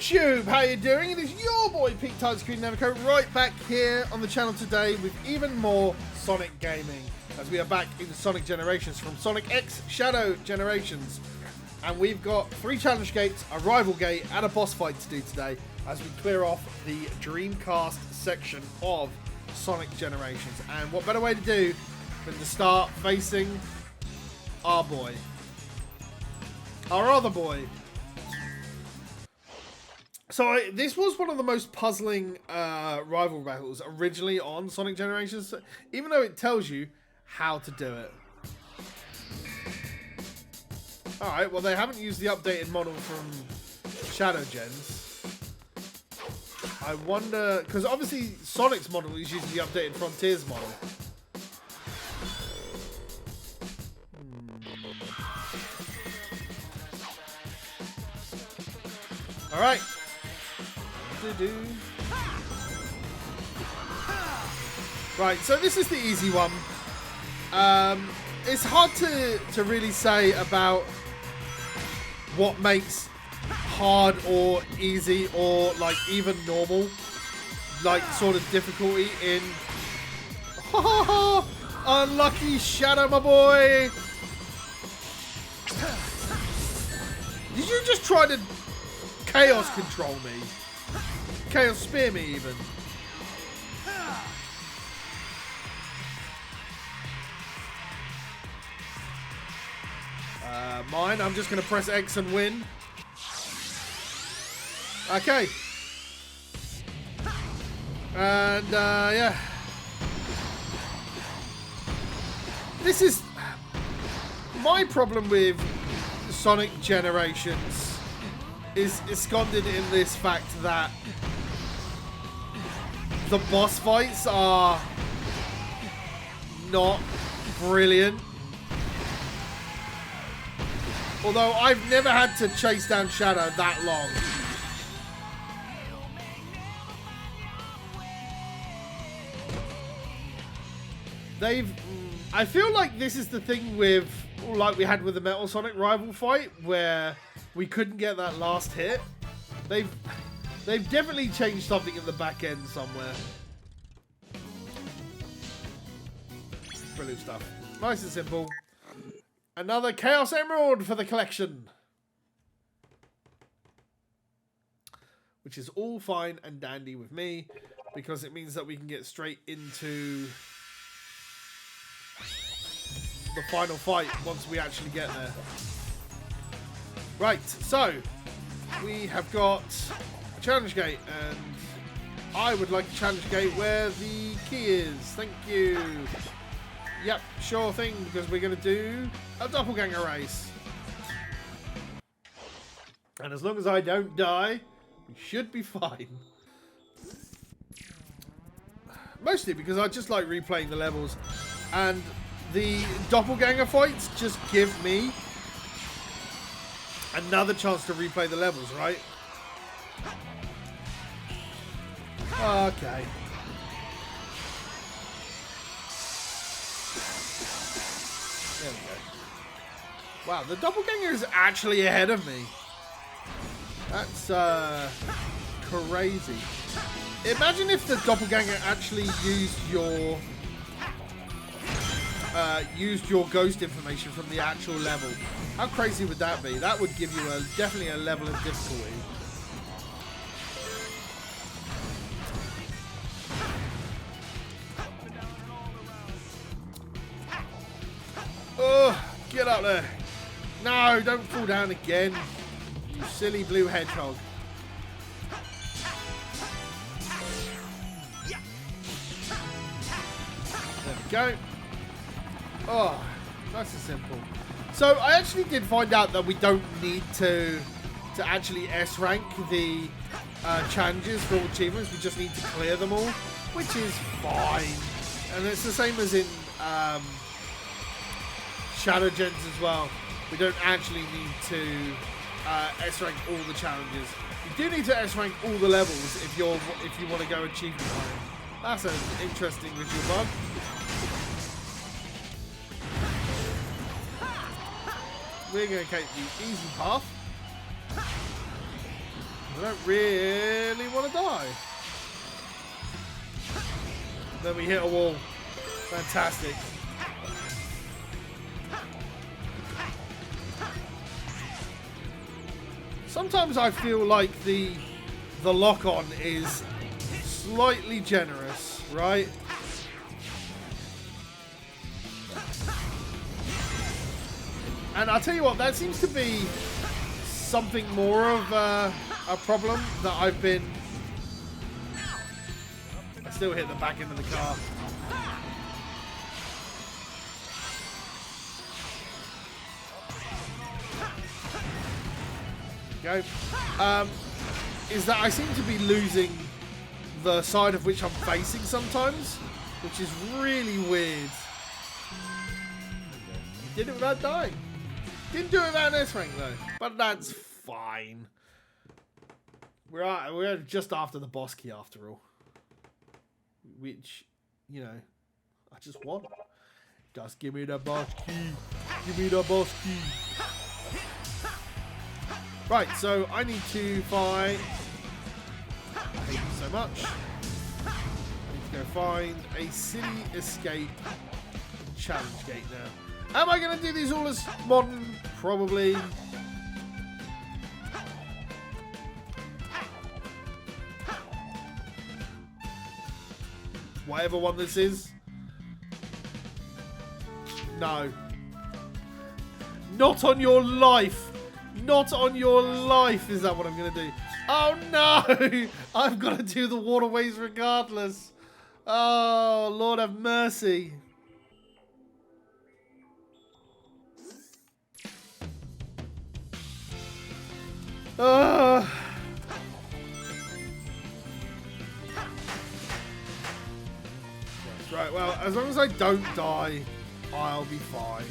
YouTube, how you doing? It is your boy Pete Touchscreen Navico right back here on the channel today with even more Sonic gaming as we are back in Sonic Generations from Sonic X Shadow Generations, and we've got 3 challenge gates, a rival gate and a boss fight to do today as we clear off the Dreamcast section of Sonic Generations. And what better way to do than to start facing our boy, our other boy. So this was one of the most puzzling rival battles originally on Sonic Generations, even though it tells you how to do it. Alright, well they haven't used the updated model from Shadow Gens. I wonder, because obviously Sonic's model is using the updated Frontiers model. Alright. Right, so this is the easy one. It's hard to really say about what makes hard or easy or like even normal, like sort of difficulty in unlucky Shadow, my boy. Did you just try to Chaos control me? Chaos spear me even? Mine, I'm just going to press X and win. Okay. And, yeah. This is my problem with Sonic Generations is esconded in this fact that the boss fights are not brilliant. Although I've never had to chase down Shadow that long. I feel like this is the thing with, like we had with the Metal Sonic rival fight, where we couldn't get that last hit. They've definitely changed something in the back end somewhere. Brilliant stuff. Nice and simple. Another Chaos Emerald for the collection. Which is all fine and dandy with me, because it means that we can get straight into the final fight once we actually get there. Right, so we have got a challenge gate, and I would like a challenge gate where the key is. Thank you. Yep, sure thing, because we're going to do a doppelganger race. And as long as I don't die, we should be fine. Mostly because I just like replaying the levels, and the doppelganger fights just give me another chance to replay the levels, right? Okay. There we go. Wow, the doppelganger is actually ahead of me. That's crazy. Imagine if the doppelganger actually used your ghost information from the actual level. How crazy would that be? That would give you definitely a level of difficulty. Oh, get up there. No, don't fall down again. You silly blue hedgehog. There we go. Oh, nice and simple. So I actually did find out that we don't need to actually S rank the challenges for all achievements. We just need to clear them all, which is fine. And it's the same as in Shadow Gens as well. We don't actually need to S rank all the challenges. You do need to S rank all the levels if you want to go achievement time. That's an interesting visual bug. We're going to take the easy path. I don't really want to die. Then we hit a wall. Fantastic. Sometimes I feel like the lock-on is slightly generous, right? And I'll tell you what, that seems to be something more of a problem that I've been... I still hit the back end of the car. Go. Is that I seem to be losing the side of which I'm facing sometimes, which is really weird. Did it without dying. Didn't do it without an S-rank though, but that's fine. We're just after the boss key after all, which, you know, I just want. Just give me the boss key. Give me the boss key. Right, so I need to find... I hate you so much. I need to go find a city escape challenge gate now. Am I going to do these all as modern? Probably. Whatever one this is. No. Not on your life. Not on your life is that what I'm going to do. Oh no! I've got to do the waterways regardless. Oh, Lord have mercy. Right, well, as long as I don't die, I'll be fine.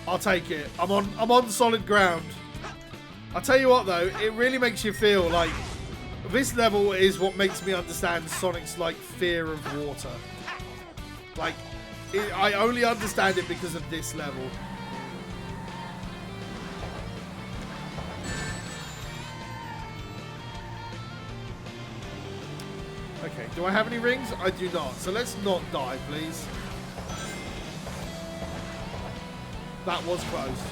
I'll take it. I'm on solid ground. I'll tell you what though, it really makes you feel like this level is what makes me understand Sonic's like fear of water. Like, I only understand it because of this level. Okay, do I have any rings? I do not. So let's not die, please. That was close.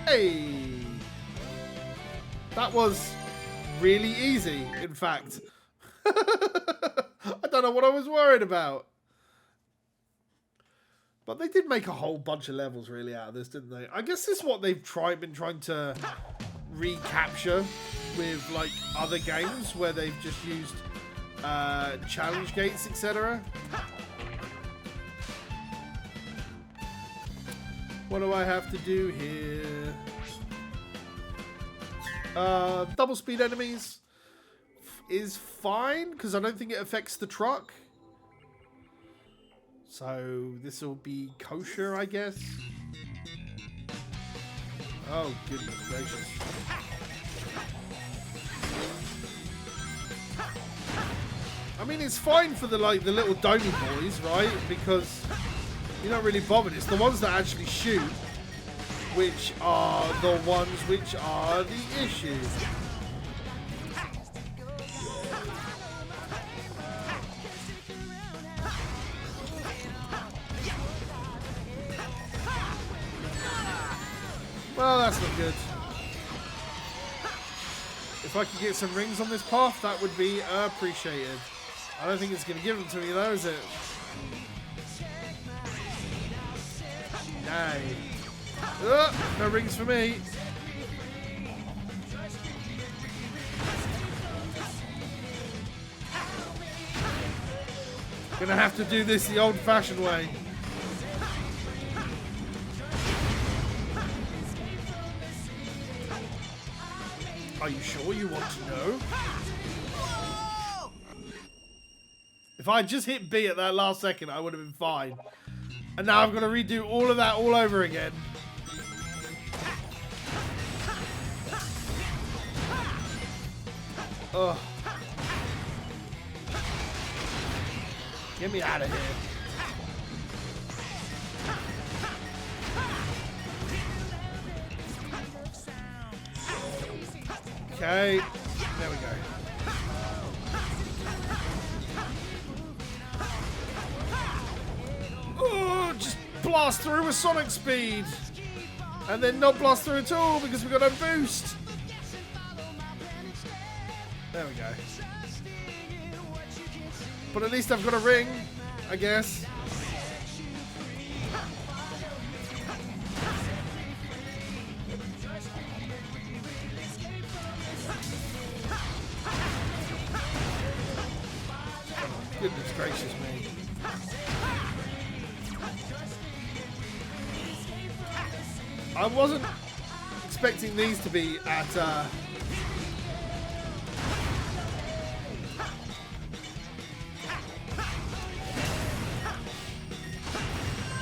Hey! That was really easy, in fact. I don't know what I was worried about. But they did make a whole bunch of levels really out of this, didn't they? I guess this is what they've been trying to recapture with like other games where they've just used challenge gates, etc. What do I have to do here? Double speed enemies is fine because I don't think it affects the truck. So this will be kosher, I guess. Oh goodness gracious! I mean, it's fine for the little domey boys, right? Because you're not really bothered. It's the ones that actually shoot, which are the ones which are the issue. Well, that's not good. If I could get some rings on this path, that would be appreciated. I don't think it's going to give them to me though, is it? No. No rings for me. Gonna have to do this the old-fashioned way. Are you sure you want to know? If I just hit B at that last second, I would have been fine. And now I've got to redo all of that all over again. Ugh. Get me out of here. Okay, there we go. Oh, just blast through with Sonic speed. And then not blast through at all because we got no boost. There we go. But at least I've got a ring, I guess. Goodness gracious me. I wasn't expecting these to be at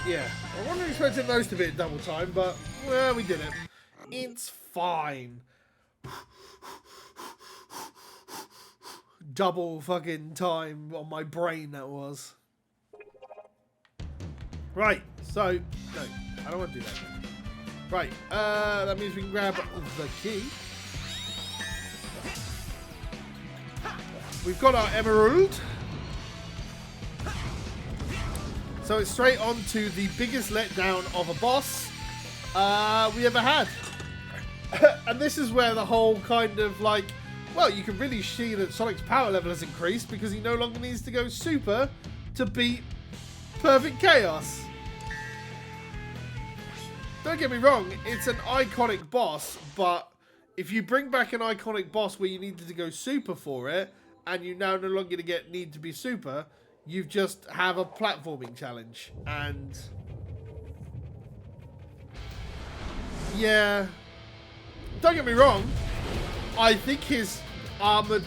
yeah, I wasn't expecting those to be at double time, but well, we did it. It's fine. Double fucking time on my brain that was. Right, so no, I don't want to do that. Right, that means we can grab the key. We've got our emerald. So it's straight on to the biggest letdown of a boss we ever had. And this is where the whole kind of like, well, you can really see that Sonic's power level has increased because he no longer needs to go super to beat Perfect Chaos. Don't get me wrong, it's an iconic boss, but if you bring back an iconic boss where you needed to go super for it, and you now no longer need to be super, you just have a platforming challenge. And yeah, don't get me wrong, I think his armored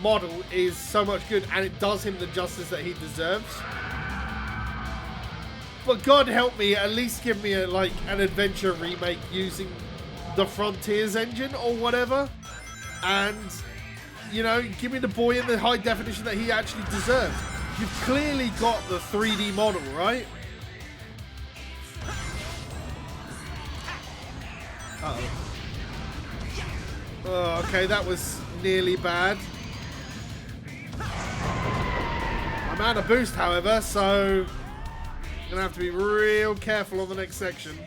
model is so much good, and it does him the justice that he deserves. But God help me, at least give me an adventure remake using the Frontiers engine or whatever. And, you know, give me the boy in the high definition that he actually deserves. You've clearly got the 3D model, right? Uh-oh. Oh, okay, that was nearly bad. I'm out of boost, however, so I'm gonna have to be real careful on the next section.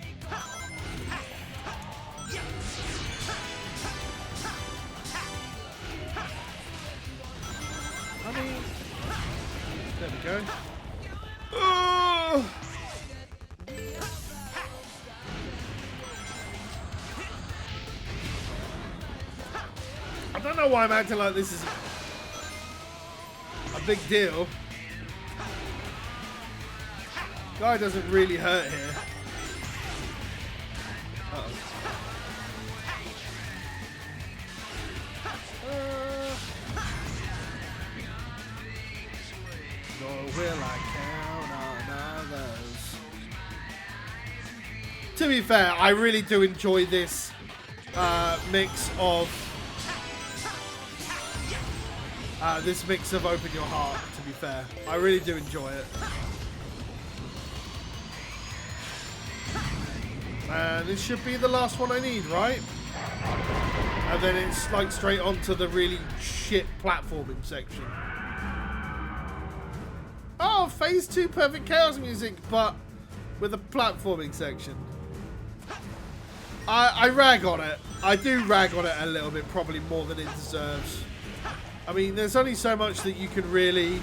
I mean, there we go. Oh! I don't know why I'm acting like this is a big deal. Guy doesn't really hurt here. Uh-oh. Nor will I count on others. To be fair, I really do enjoy this mix of Open Your Heart, to be fair. I really do enjoy it. And this should be the last one I need, right? And then it's like straight onto the really shit platforming section. Oh, phase 2 Perfect Chaos music, but with a platforming section. I rag on it. I do rag on it a little bit, probably more than it deserves. I mean, there's only so much that you can really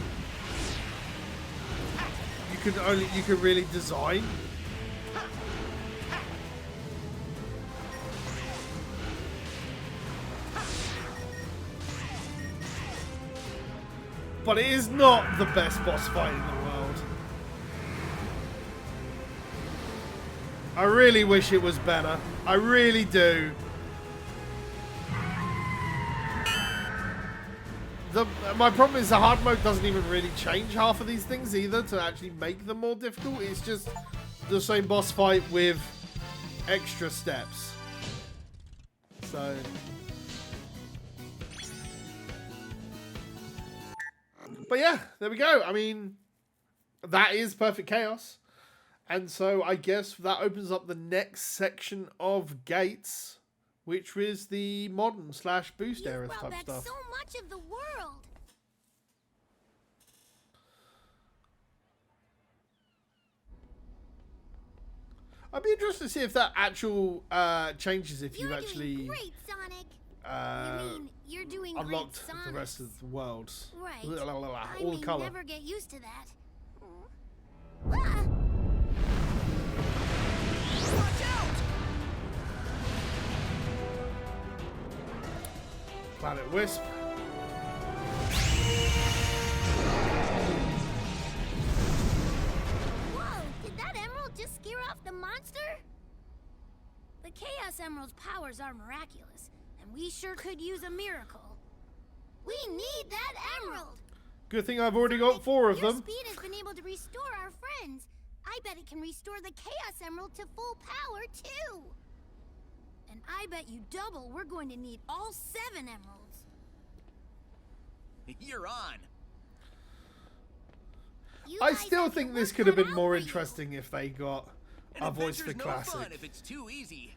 design. But it is not the best boss fight in the world. I really wish it was better. I really do. My problem is the hard mode doesn't even really change half of these things either to actually make them more difficult. It's just the same boss fight with extra steps. So But yeah, there we go. I mean, that is Perfect Chaos. And so I guess that opens up the next section of gates, which was the modern / boost era type back stuff. So much of the world. I'd be interested to see if that actual changes if you've actually great, Sonic. You're doing unlocked great, the rest of the worlds. Right. All the color. Never get used to that. Ah! Watch out! Planet Wisp. Whoa! Did that emerald just scare off the monster? The Chaos Emerald's powers are miraculous, and we sure could use a miracle. We need that emerald! Good thing I've already got 4 of Your them. speed has been able to restore our friends. I bet it can restore the Chaos Emerald to full power, too. And I bet you double we're going to need all 7 emeralds. You're on. I still think this could have been more interesting if they got An a voice for adventure's no classic. fun if it's too easy.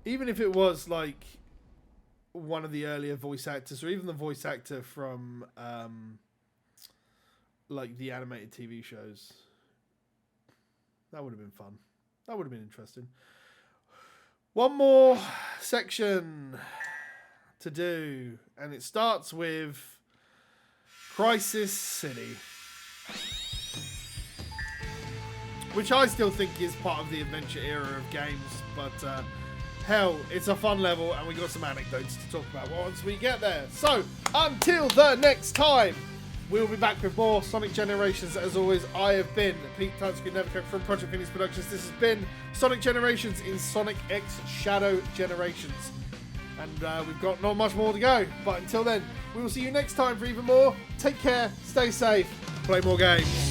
Even if it was like one of the earlier voice actors, or even the voice actor from like the animated TV shows. That would have been fun. That would have been interesting. One more section to do, and it starts with Crisis City, which I still think is part of the adventure era of games, but hell, it's a fun level, and we got some anecdotes to talk about once we get there. So, until the next time, we'll be back with more Sonic Generations. As always, I have been Pete Touchscreen Nevercoat from Project Phoenix Productions. This has been Sonic Generations in Sonic X Shadow Generations. And we've got not much more to go. But until then, we will see you next time for even more. Take care, stay safe, play more games.